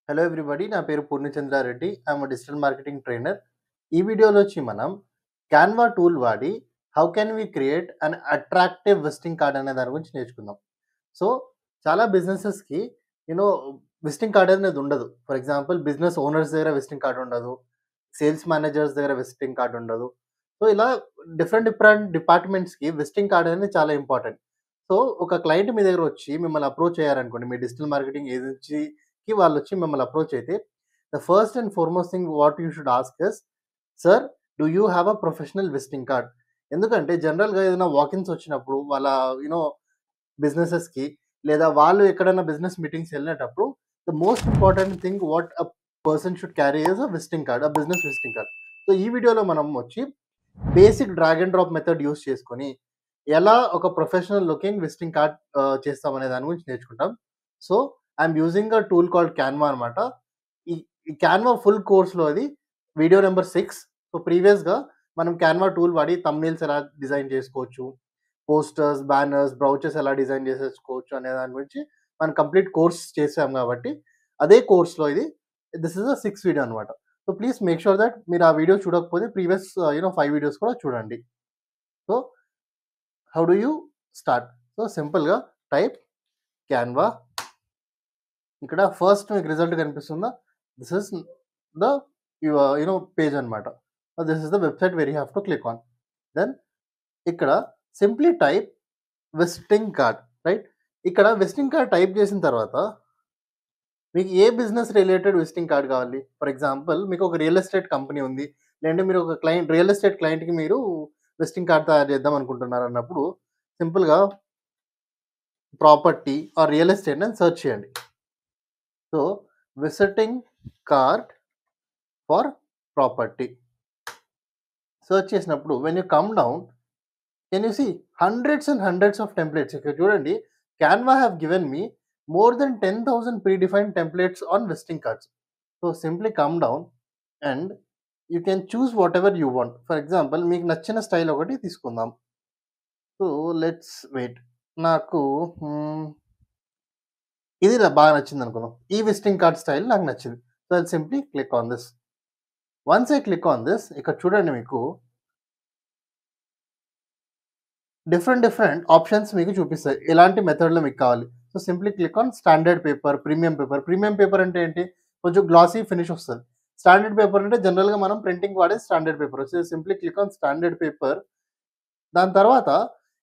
Hello everybody. నా పేరు Purnachandra Reddy. I'm digital marketing trainer. ఈ వీడియోలో వచ్చి మనం క్యాన్వా టూల్ వాడి how can we create an attractive visiting card అనే దాని గురించి నేర్చుకుందాం. సో, చాలా బిజినెసెస్‌కి యూనో విజిటింగ్ కార్డ్ అనేది ఉండదు. ఫర్ ఎగ్జాంపుల్ బిజినెస్ ఓనర్స్ దగ్గర విజిటింగ్ కార్డ్ ఉండదు. సేల్స్ మేనేజర్స్ దగ్గర విజిటింగ్ కార్డ్ ఉండదు. సో, ఇలా డిఫరెంట్ డిఫరెంట్ డిపార్ట్మెంట్స్‌కి విజిటింగ్ కార్డ్ అనేది చాలా ఇంపార్టెంట్. సో, ఒక క్లయింట్ మీ దగ్గర వచ్చి మిమ్మల్ని అప్రోచ్ అయ్యారనుకోండి, మీ డిజిటల్ మార్కెటింగ్ ఏజెన్సీకి వాళ్ళొచ్చి మిమ్మల్ని అప్రోచ్ అయితే, the first and foremost thing what you should ask is, "sir, do you have a professional visiting card?" ఎందుకంటే జనరల్‌గా ఏదైనా వాకిన్స్ వచ్చినప్పుడు వాళ్ళ యూనో బిజినెసెస్‌కి లేదా వాళ్ళు ఎక్కడైనా బిజినెస్ మీటింగ్స్ ఎళ్ళినేటప్పుడు the most important thing what a person should carry is a visiting card, business visiting card. So, ఈ వీడియోలో మనం వచ్చి basic drag and drop method use చేసుకొని ఎలా ఒక ప్రొఫెషనల్ లుకింగ్ విజిటింగ్ కార్డ్ చేస్తామనే దాని గురించి నేర్చుకుంటాం. So, I'm using a tool called Canva అనమాట. ఈ ఈ క్యాన్వా ఫుల్ కోర్స్‌లో అది వీడియో నంబర్ 6. సో, ప్రీవియస్‌గా మనం క్యాన్వా టూల్ వాడి థంబ్‌నెయిల్స్ ఎలా డిజైన్ చేసుకోవచ్చు, పోస్టర్స్, బ్యానర్స్, బ్రౌచర్స్ ఎలా డిజైన్ చేసేసుకోవచ్చు అనే దాని గురించి మనం కంప్లీట్ కోర్స్ చేసాం కాబట్టి, అదే కోర్స్‌లో ఇది this is the 6th video అనమాట. So, please make sure that మీరు ఆ వీడియో చూడకపోతే ప్రీవియస్ 5 వీడియోస్ కూడా చూడండి. So, how do you start? So, సింపుల్‌గా టైప్ క్యాన్వా. ఇక్కడ ఫస్ట్ మీకు రిజల్ట్ కనిపిస్తుందా? దిస్ ఈస్ ద పేజ్ అనమాట. This is the website where you have to click on. Then ఇక్కడ simply type visiting card, right? ఇక్కడ visiting card type చేసిన తర్వాత మీకు ఏ బిజినెస్ రిలేటెడ్ విజిటింగ్ కార్డ్ కావాలి? ఫర్ ఎగ్జాంపుల్ మీకు ఒక రియల్ ఎస్టేట్ కంపెనీ ఉంది. లేదంటే మీరు ఒక రియల్ ఎస్టేట్ క్లయింట్‌కి మీరు విజిటింగ్ కార్డ్ తయారు చేద్దాం అనుకుంటున్నారు అన్నప్పుడు సింపుల్‌గా ప్రాపర్టీ ఆర్ రియల్ ఎస్టేట్ అని సెర్చ్ చేయండి. So, visiting card for property search చేసినప్పుడు when you come down can you see hundreds and hundreds of templates. ఇక్కడ చూడండి, క్యాన్వా హావ్ గివెన్ మీ more than 10,000 predefined templates on visiting cards. So, simply come down and you can choose whatever you want. For example మీకు నచ్చిన style ఒకటి తీసుకుందాం. So, let's wait. నాకు ఇది బాగా నచ్చిందనుకుందాం. ఈ విజిటింగ్ కార్డ్ స్టైల్ నాకు నచ్చింది. So, I'll simply click on this. Once I click on this, ఇక్కడ చూడండి మీకు డిఫరెంట్ ఆప్షన్స్ మీకు చూపిస్తాయి. ఎలాంటి మెథడ్‌లో మీకు కావాలి. So, simply click on standard paper, premium paper. Premium paper అంటే ఏంటి? కొంచెం గ్లాసీ ఫినిష్ వస్తది. స్టాండర్డ్ పేపర్ అంటే జనరల్‌గా మనం ప్రింటింగ్‌కి వాడేది standard paper. So, simply click on standard paper. దాని తర్వాత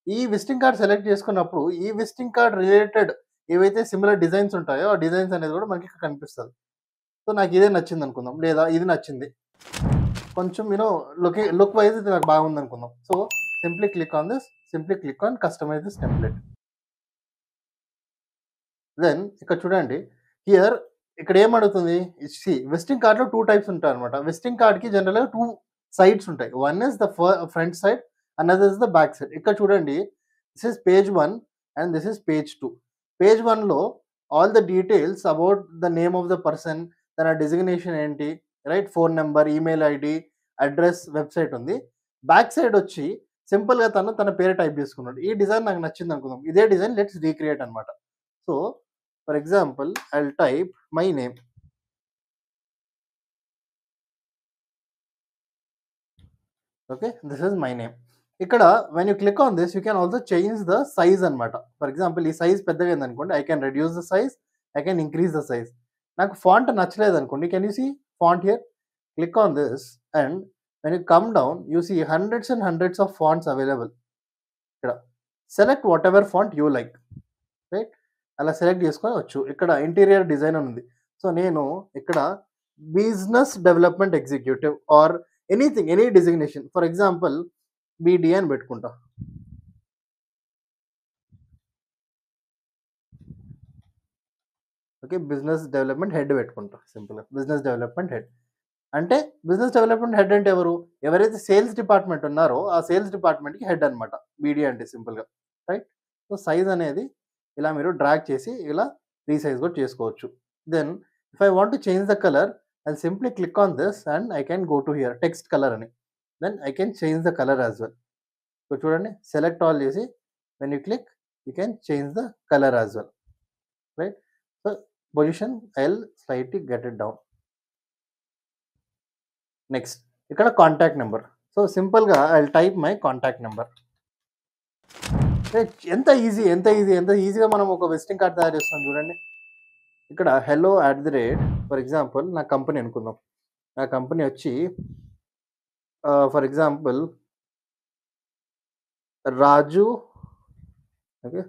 ఈ విజిటింగ్ కార్డ్ సెలెక్ట్ చేసుకున్నప్పుడు, ఈ విజిటింగ్ కార్డ్ రిలేటెడ్ ఏవైతే సిమిలర్ డిజైన్స్ ఉంటాయో, ఆ డిజైన్స్ అనేది కూడా మనకి ఇక్కడ కనిపిస్తది. సో, నాకు ఇదే నచ్చిందనుకుందాం. లేదా ఇది నచ్చింది. కొంచెం లుక్ వైస్ ఇది నాకు బాగుందనుకుందాం. So, simply click on this. Simply click on customize this template. Then ఇక్కడ చూడండి. హియర్ ఇక్కడ ఏమడుగుతుంది? విజిటింగ్ కార్డ్‌లో 2 టైప్స్ ఉంటాయన్నమాట. విజిటింగ్ కార్డ్‌కి జనరల్‌గా 2 సైడ్స్ ఉంటాయి. One is the front side, another is the back side. ఇక్కడ చూడండి, this is page 1 and this is page 2. Page 1లో all the details about the name of the person, తన designation ఏంటి, right? Phone number, email ID, address, website ఉంది. Back side వచ్చి సింపుల్‌గా తన పేరు టైప్ చేసుకున్నాడు. ఈ డిజైన్ నాకు నచ్చిందనుకుందాం. ఇదే డిజైన్ లెట్స్ రీక్రియేట్ అన్నమాట. So, for example I'll type my name. Okay, this is my name. ఇక్కడ when you click on this you can also change the size అనమాట. ఫర్ ఎగ్జాంపుల్ ఈ సైజ్ పెద్దగా అయిందనుకోండి, I can reduce the size, I can increase the size. నాకు font నచ్చలేదు అనుకోండి, can you see font here? Click on this and when you come down you see hundreds and hundreds of fonts available. ఇక్కడ select whatever font you like, right? అలా select చేసుకోవచ్చు. ఇక్కడ interior design అని ఉంది. So, నేను ఇక్కడ business development executive or anything, any designation, for example BD అని పెట్టుకుంటా. ఓకే, బిజినెస్ డెవలప్మెంట్ హెడ్ పెట్టుకుంటా సింపుల్‌గా. Business development head. అంటే బిజినెస్ డెవలప్మెంట్ హెడ్ అంటే ఎవరు? ఎవరైతే సేల్స్ డిపార్ట్మెంట్ ఉన్నారో ఆ సేల్స్ డిపార్ట్మెంట్‌కి హెడ్ అనమాట. బీడీ అంటే సింపుల్‌గా, రైట్? సో, సైజ్ అనేది ఇలా మీరు డ్రాగ్ చేసి ఇలా రీసైజ్ కూడా చేసుకోవచ్చు. Then if I want to change the colour, I'll simply click on this and I can go to here text colour అని. Then I can change the colour as well. So, చూడండి, select all చేసి when you click you can change the colour as well, right? So, position I'll slightly get it down. Next ఇక్కడ contact number. So సింపుల్గా I type my contact number. ఎంత ఈజీగా మనం ఒక visiting card తయారు చేస్తాం చూడండి. ఇక్కడ హెలో @ ఫర్ ఎగ్జాంపుల్ నా కంపెనీ అనుకుందాం. నా కంపెనీ వచ్చి for example Raju, okay,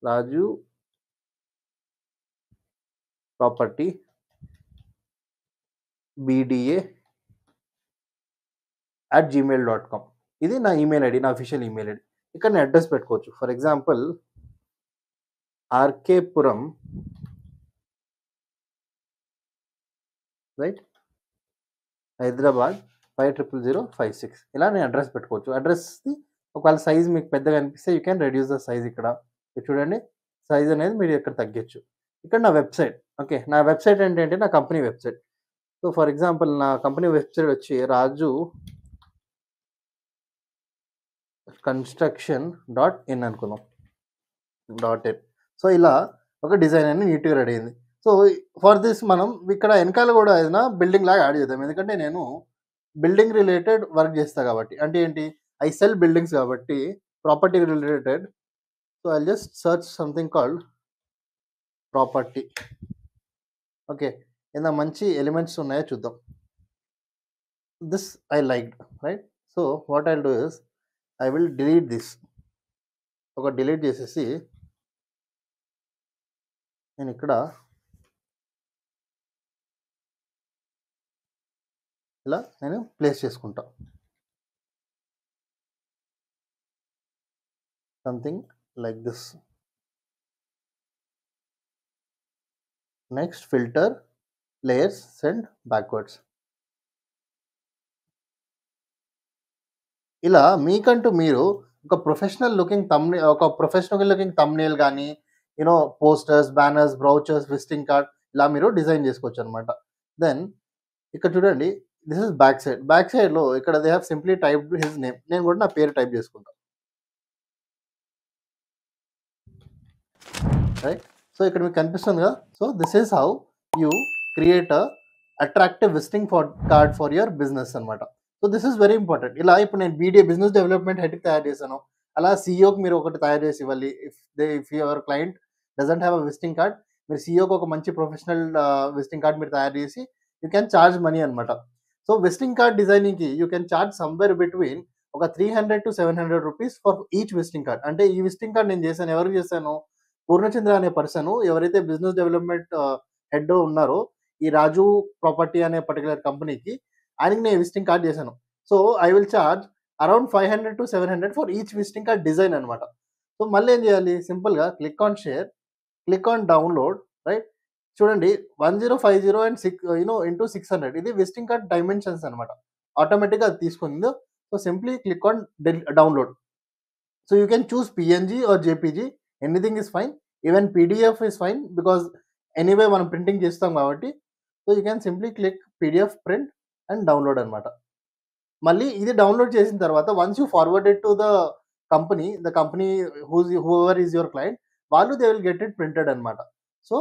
Raju property BDA @gmail.com. ఇది నా ఈమెయిల్ ఐడి, నా అఫీషియల్ ఈమెయిల్ ఐడి. ఇక్కడ నేను అడ్రస్ పెట్టుకోవచ్చు. For example R K Puram, right, Hyderabad 500056. ఇలా నేను అడ్రస్ పెట్టుకోవచ్చు. అడ్రస్ది ఒకవేళ సైజ్ మీకు పెద్దగా అనిపిస్తే you can reduce the size. ఇక్కడ చూడండి, సైజ్ అనేది మీరు ఇక్కడ తగ్గచ్చు. ఇక్కడ నా వెబ్సైట్, ఓకే, నా వెబ్సైట్ ఏంటంటే నా company website. So for example నా కంపెనీ వెబ్సైట్ వచ్చి రాజు construction.in అనుకుందాం, .in. సో ఇలా ఒక డిజైన్ అనేది నీట్గా రెడీ అయింది. సో ఫర్ దిస్ మనం ఇక్కడ వెనకాల కూడా ఏదైనా బిల్డింగ్ లాగా యాడ్ చేద్దాం. ఎందుకంటే నేను బిల్డింగ్ రిలేటెడ్ వర్క్ చేస్తాను కాబట్టి. అంటే ఏంటి, ఐ సెల్ బిల్డింగ్స్ కాబట్టి property related. So I just search something called property. Okay, ఏదైనా మంచి ఎలిమెంట్స్ ఉన్నాయో చూద్దాం. This I liked, right. So what I do is I will delete this. ఒక డిలీట్ చేసేసి నేను ఇక్కడ ఇలా నేను ప్లేస్ చేసుకుంటా. Something like this. Next filter layers, send backwards. ఇలా మీకంటూ మీరు ఒక ప్రొఫెషనల్ లుకింగ్ థంబ్నెయిల్ కానీ, you know, posters, banners, brochures, visiting card ఇలా మీరు డిజైన్ చేసుకోవచ్చు అనమాట. దెన్ ఇక్కడ చూడండి, this is back side. Back సైడ్లో ఇక్కడ they have simply typed his name. నేను కూడా నా పేరు టైప్ చేసుకుంటాను, రైట్. సో ఇక్కడ మీకు కనిపిస్తుంది కదా. So this is how you create a attractive visiting card for your business అనమాట. So this is very important. ఇలా ఇప్పుడు నేను BDA బిజినెస్ డెవలప్మెంట్ హెడ్కి తయారు చేశాను, అలా CEOకి మీరు ఒకటి తయారు చేసి ఇవ్వాలి. If your client doesn't have a visiting card, మీరు CEOకి ఒక మంచి ప్రొఫెషనల్ విజిటింగ్ కార్డ్ మీరు తయారు చేసి యూ క్యాన్ చార్జ్ మనీ అనమాట. సో విజిటింగ్ కార్డ్ డిజైనింగ్కి you can charge somewhere between ఒక 300 to 700 rupees for each visiting card. అంటే ఈ విజిటింగ్ కార్డ్ నేను చేశాను, ఎవరికి చేశాను, పూర్ణచంద్ర అనే పర్సన్ ఎవరైతే బిజినెస్ డెవలప్మెంట్ హెడ్ ఉన్నారో ఈ రాజు ప్రాపర్టీ అనే పర్టికులర్ కంపెనీకి, ఆయనకి నేను విజిటింగ్ కార్డ్ చేశాను. So I will charge around 500 to 700 for each visiting card design అనమాట. సో మళ్ళీ ఏం చేయాలి, సింపుల్గా click on share, click on download, right. చూడండి 1050 అండ్ 6 600 ఇది విజిటింగ్ కార్డ్ డైమెన్షన్స్ అనమాట. ఆటోమేటిక్గా అది తీసుకుంది. So simply click on download. So you can choose PNG or JPG, anything is fine. Even PDF is fine, because anyway మనం printing చేస్తాం కాబట్టి. So you can simply click PDF print and download అనమాట. మళ్ళీ ఇది download చేసిన తర్వాత once you forwarded to the company whoever is your client, వాళ్ళు they will get it printed అనమాట. So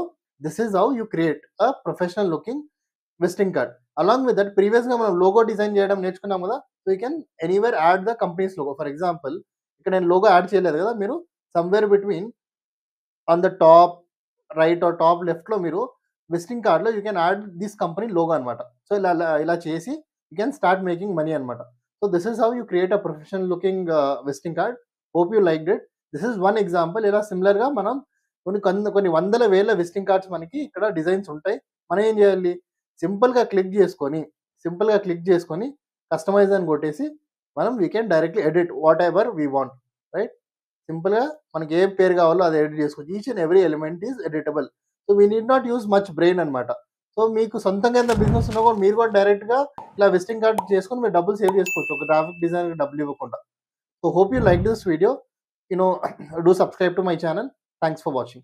this is how you create a professional looking visiting card. Along with that ప్రీవియస్గా మనం logo design చేయడం నేర్చుకున్నాం కదా. So you can anywhere add the company's logo. For example ఇక్కడ నేను logo add చేయలేదు కదా, మీరు somewhere between on the top right or top లెఫ్ట్లో మీరు విజిటింగ్ కార్డ్లో you can add this company logo అనమాట. సో ఇలా చేసి you can start making money అనమాట. So this is how you create a professional looking visiting card. Hope you like it. This is one example. ఇలా సిమిలర్గా మనం కొన్ని వందల వేల విజిటింగ్ కార్డ్స్ మనకి ఇక్కడ డిజైన్స్ ఉంటాయి. మనం ఏం చేయాలి, సింపుల్గా క్లిక్ చేసుకొని కస్టమైజ్ అని కొట్టేసి మనం we can directly edit what ever we want, right. సింపుల్గా మనకి ఏ పేరు కావాలో అది ఎడిట్ చేసుకోవచ్చు. Each and every element is editable. So we need not use much brain అనమాట. సో మీకు సొంతంగా ఎంత బిజినెస్ ఉన్నా కూడా మీరు కూడా డైరెక్ట్గా ఇలా విజిటింగ్ కార్డ్ చేసుకొని మీరు డబ్బులు సేవ్ చేసుకోవచ్చు, ఒక గ్రాఫిక్ డిజైనర్కి డబ్బులు ఇవ్వకుండా. So hope you like this video. Do subscribe to my channel. Thanks for watching.